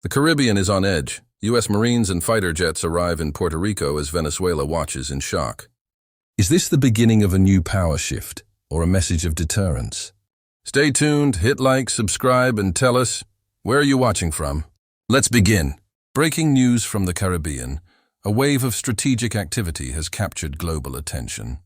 The Caribbean is on edge. U.S. Marines and fighter jets arrive in Puerto Rico as Venezuela watches in shock. Is this the beginning of a new power shift, or a message of deterrence? Stay tuned, hit like, subscribe, and tell us, where are you watching from? Let's begin. Breaking news from the Caribbean. A wave of strategic activity has captured global attention.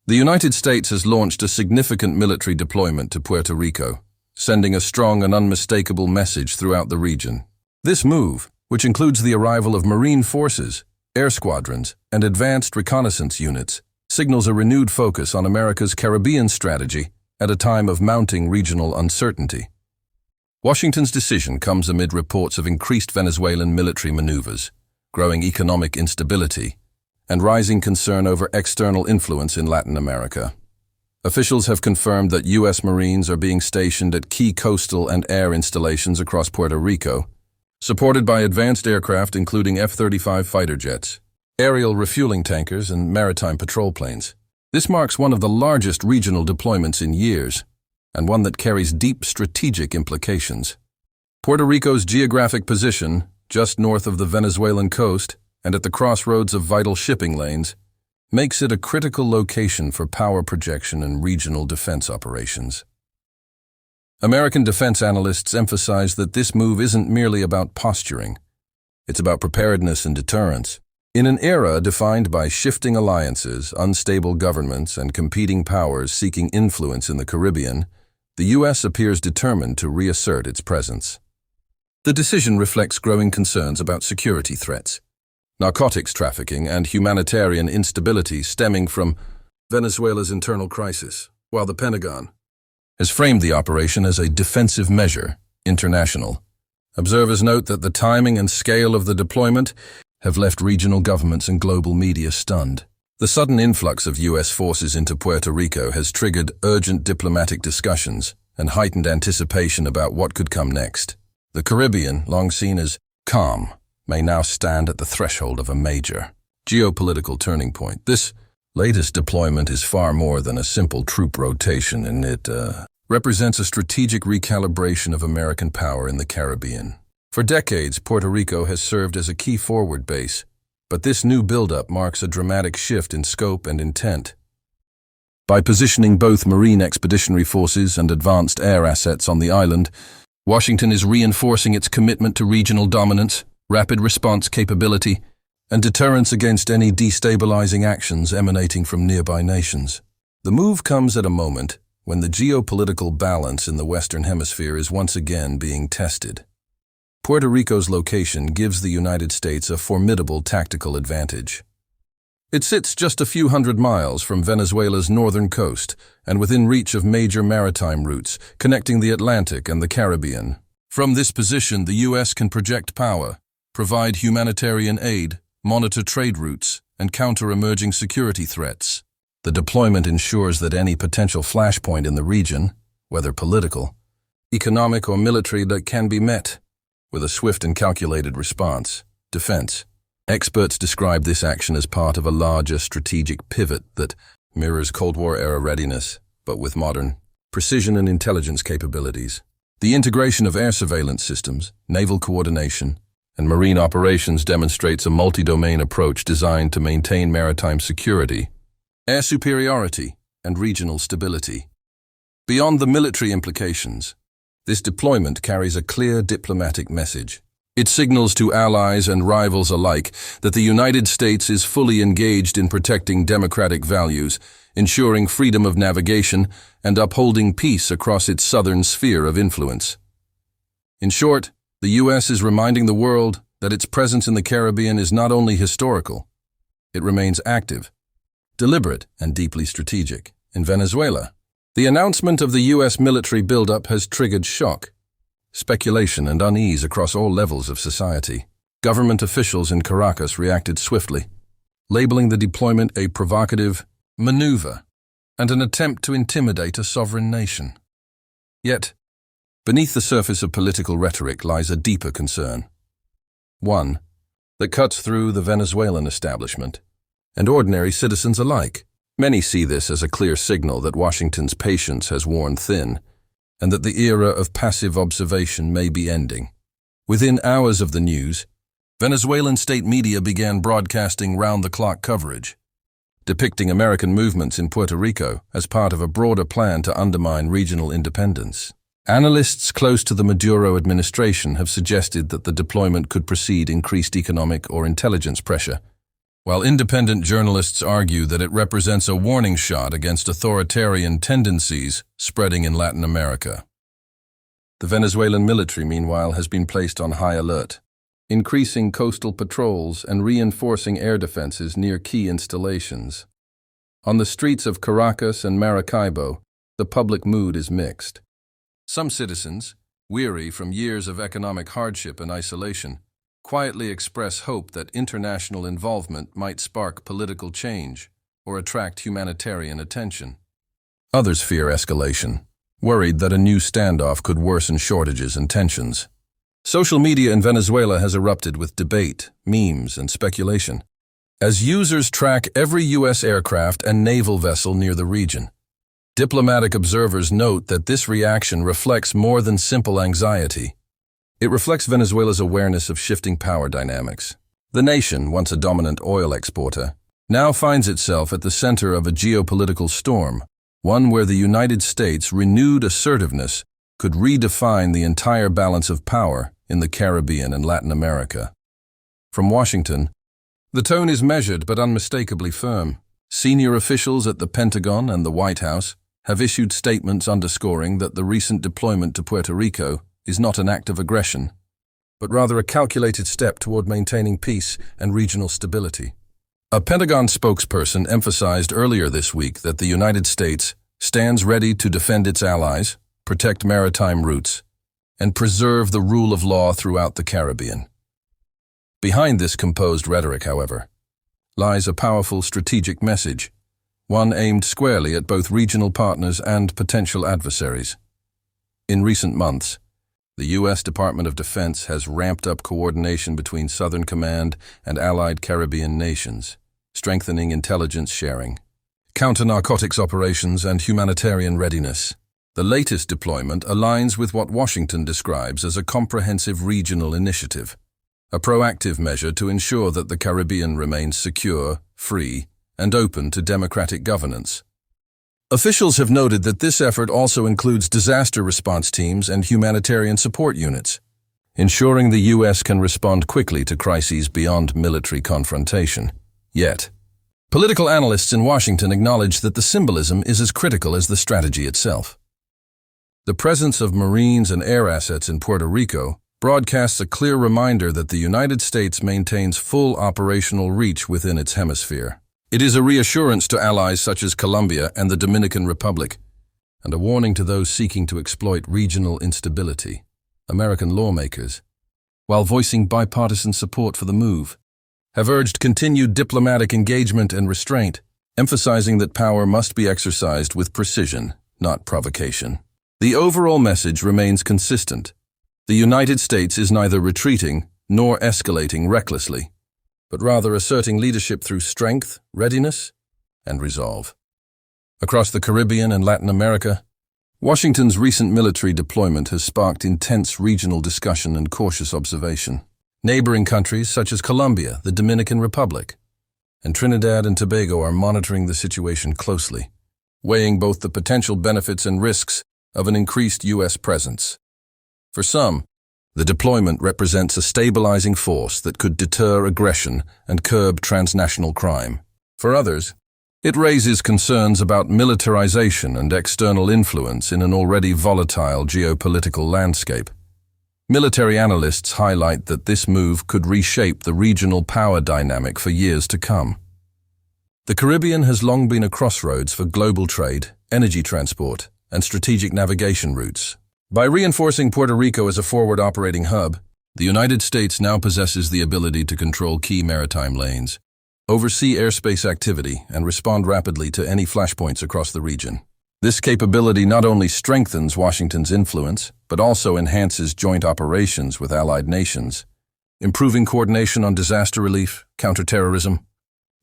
The United States has launched a significant military deployment to Puerto Rico, sending a strong and unmistakable message throughout the region. This move, which includes the arrival of Marine forces, air squadrons, and advanced reconnaissance units, signals a renewed focus on America's Caribbean strategy at a time of mounting regional uncertainty. Washington's decision comes amid reports of increased Venezuelan military maneuvers, growing economic instability, and rising concern over external influence in Latin America. Officials have confirmed that U.S. Marines are being stationed at key coastal and air installations across Puerto Rico, supported by advanced aircraft including F-35 fighter jets, aerial refueling tankers, and maritime patrol planes. This marks one of the largest regional deployments in years, and one that carries deep strategic implications. Puerto Rico's geographic position, just north of the Venezuelan coast and at the crossroads of vital shipping lanes, makes it a critical location for power projection and regional defense operations. American defense analysts emphasize that this move isn't merely about posturing. It's about preparedness and deterrence. In an era defined by shifting alliances, unstable governments, and competing powers seeking influence in the Caribbean, the U.S. appears determined to reassert its presence. The decision reflects growing concerns about security threats, narcotics trafficking, and humanitarian instability stemming from Venezuela's internal crisis, while the Pentagon has framed the operation as a defensive measure, international. Observers note that the timing and scale of the deployment have left regional governments and global media stunned. The sudden influx of U.S. forces into Puerto Rico has triggered urgent diplomatic discussions and heightened anticipation about what could come next. The Caribbean, long seen as calm, may now stand at the threshold of a major geopolitical turning point. This latest deployment is far more than a simple troop rotation, and it represents a strategic recalibration of American power in the Caribbean. For decades, Puerto Rico has served as a key forward base, but this new buildup marks a dramatic shift in scope and intent. By positioning both Marine expeditionary forces and advanced air assets on the island, Washington is reinforcing its commitment to regional dominance, rapid response capability, and deterrence against any destabilizing actions emanating from nearby nations. The move comes at a moment when the geopolitical balance in the Western Hemisphere is once again being tested. Puerto Rico's location gives the United States a formidable tactical advantage. It sits just a few hundred miles from Venezuela's northern coast and within reach of major maritime routes connecting the Atlantic and the Caribbean. From this position, the U.S. can project power, provide humanitarian aid, monitor trade routes, and counter emerging security threats. The deployment ensures that any potential flashpoint in the region, whether political, economic, or military, that can be met with a swift and calculated response. Defense. Experts describe this action as part of a larger strategic pivot that mirrors Cold War-era readiness, but with modern precision and intelligence capabilities. The integration of air surveillance systems, naval coordination, and marine operations demonstrates a multi-domain approach designed to maintain maritime security, air superiority, and regional stability. Beyond the military implications, this deployment carries a clear diplomatic message. It signals to allies and rivals alike that the United States is fully engaged in protecting democratic values, ensuring freedom of navigation, and upholding peace across its southern sphere of influence. In short, the U.S. is reminding the world that its presence in the Caribbean is not only historical, it remains active, deliberate, and deeply strategic. In Venezuela, the announcement of the U.S. military buildup has triggered shock, speculation, and unease across all levels of society. Government officials in Caracas reacted swiftly, labeling the deployment a provocative maneuver and an attempt to intimidate a sovereign nation. Yet, beneath the surface of political rhetoric lies a deeper concern. One that cuts through the Venezuelan establishment and ordinary citizens alike. Many see this as a clear signal that Washington's patience has worn thin and that the era of passive observation may be ending. Within hours of the news, Venezuelan state media began broadcasting round-the-clock coverage, depicting American movements in Puerto Rico as part of a broader plan to undermine regional independence. Analysts close to the Maduro administration have suggested that the deployment could precede increased economic or intelligence pressure, while independent journalists argue that it represents a warning shot against authoritarian tendencies spreading in Latin America. The Venezuelan military, meanwhile, has been placed on high alert, increasing coastal patrols and reinforcing air defenses near key installations. On the streets of Caracas and Maracaibo, the public mood is mixed. Some citizens, weary from years of economic hardship and isolation, quietly express hope that international involvement might spark political change or attract humanitarian attention. Others fear escalation, worried that a new standoff could worsen shortages and tensions. Social media in Venezuela has erupted with debate, memes, and speculation, as users track every U.S. aircraft and naval vessel near the region. Diplomatic observers note that this reaction reflects more than simple anxiety. It reflects Venezuela's awareness of shifting power dynamics. The nation, once a dominant oil exporter, now finds itself at the center of a geopolitical storm, one where the United States' renewed assertiveness could redefine the entire balance of power in the Caribbean and Latin America. From Washington, the tone is measured but unmistakably firm. Senior officials at the Pentagon and the White House have issued statements underscoring that the recent deployment to Puerto Rico is not an act of aggression, but rather a calculated step toward maintaining peace and regional stability. A Pentagon spokesperson emphasized earlier this week that the United States stands ready to defend its allies, protect maritime routes, and preserve the rule of law throughout the Caribbean. Behind this composed rhetoric, however, lies a powerful strategic message, one aimed squarely at both regional partners and potential adversaries. In recent months, the U.S. Department of Defense has ramped up coordination between Southern Command and allied Caribbean nations, strengthening intelligence sharing, counter-narcotics operations, and humanitarian readiness. The latest deployment aligns with what Washington describes as a comprehensive regional initiative, a proactive measure to ensure that the Caribbean remains secure, free, and open to democratic governance. Officials have noted that this effort also includes disaster response teams and humanitarian support units, ensuring the U.S. can respond quickly to crises beyond military confrontation. Yet, political analysts in Washington acknowledge that the symbolism is as critical as the strategy itself. The presence of Marines and air assets in Puerto Rico broadcasts a clear reminder that the United States maintains full operational reach within its hemisphere. It is a reassurance to allies such as Colombia and the Dominican Republic, and a warning to those seeking to exploit regional instability. American lawmakers, while voicing bipartisan support for the move, have urged continued diplomatic engagement and restraint, emphasizing that power must be exercised with precision, not provocation. The overall message remains consistent. The United States is neither retreating nor escalating recklessly, but rather asserting leadership through strength, readiness, and resolve. Across the Caribbean and Latin America, Washington's recent military deployment has sparked intense regional discussion and cautious observation. Neighboring countries such as Colombia, the Dominican Republic, and Trinidad and Tobago are monitoring the situation closely, weighing both the potential benefits and risks of an increased U.S. presence. For some, the deployment represents a stabilizing force that could deter aggression and curb transnational crime. For others, it raises concerns about militarization and external influence in an already volatile geopolitical landscape. Military analysts highlight that this move could reshape the regional power dynamic for years to come. The Caribbean has long been a crossroads for global trade, energy transport, and strategic navigation routes. By reinforcing Puerto Rico as a forward operating hub, the United States now possesses the ability to control key maritime lanes, oversee airspace activity, and respond rapidly to any flashpoints across the region. This capability not only strengthens Washington's influence, but also enhances joint operations with allied nations, improving coordination on disaster relief, counterterrorism,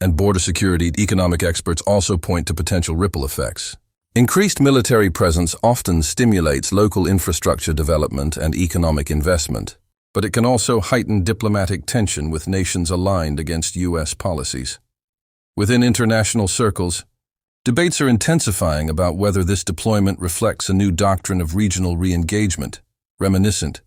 and border security. Economic experts also point to potential ripple effects. Increased military presence often stimulates local infrastructure development and economic investment, but it can also heighten diplomatic tension with nations aligned against U.S. policies. Within international circles, debates are intensifying about whether this deployment reflects a new doctrine of regional re-engagement, reminiscent